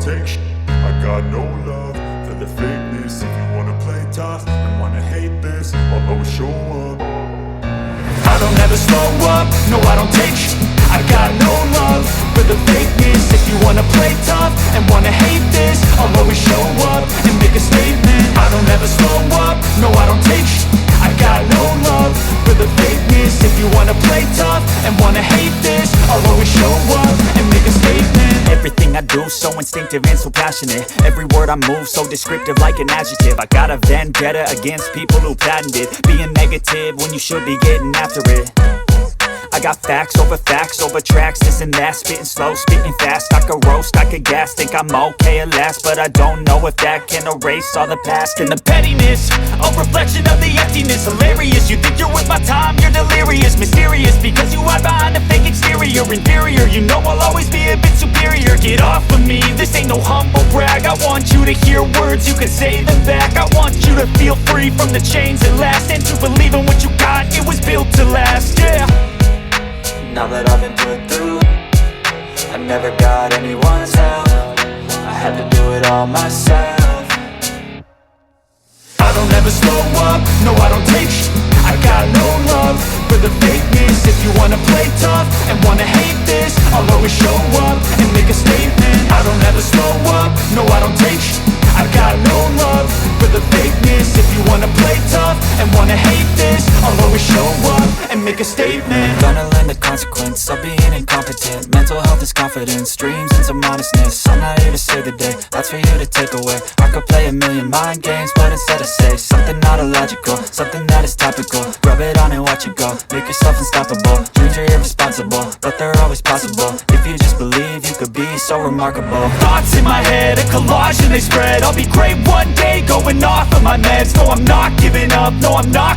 take shit. I got no love for the fakeness. If you wanna play tough and wanna hate this, I'll always show up. I don't ever slow up, no I don't take shit. I got no love for the fakeness. If you wanna play tough and wanna hate this, I'll always show up and make a statement. I don't ever slow up, no I don't take shit. I got no love for the fakeness. If you wanna play tough and wanna hate this, I'll always show up and make a statement. Everything I do so instinctive and so passionate. Every word I move so descriptive like an adjective. I got a vendetta against people who patented being negative when you should be getting after it. I got facts over tracks, this and that. Spitting slow, spitting fast, I could roast, I could gas. Think I'm okay at last, but I don't know if that can erase all the past. And the pettiness, a reflection of the emptiness. Hilarious, you think you're with my time, you're delirious. Mysterious, because you hide behind a fake exterior. Inferior, you know I'll always be a bit superior. Get off of me, this ain't no humble brag. I want you to hear words, you can say them back. I want you to feel free from the chains at last, and to believe in what you got, it was built to last, yeah. Now that I've been put through, I never got anyone's help. I had to do it all myself. I don't ever slow up, no I don't take shit. I got no love for the fakeness. If you wanna play tough and wanna hate this, I'll always show up and make a statement. I don't ever slow up, no I don't take shit. I got no love for the fakeness. If you wanna play tough and wanna hate this, I'll always show up and make a statement. Gonna learn the consequence of being incompetent. Mental health is confidence, dreams and some honestness. I'm not here to save the day, that's for you to take away. I could play a million mind games, but instead I say something not illogical, something that is topical. Rub it on and watch it go, make yourself unstoppable. Dreams are irresponsible, but they're always possible. If you just believe, you could be so remarkable. Thoughts in my head, a collage and they spread. I'll be great one day, going off of my meds. No, I'm not giving up, no, I'm not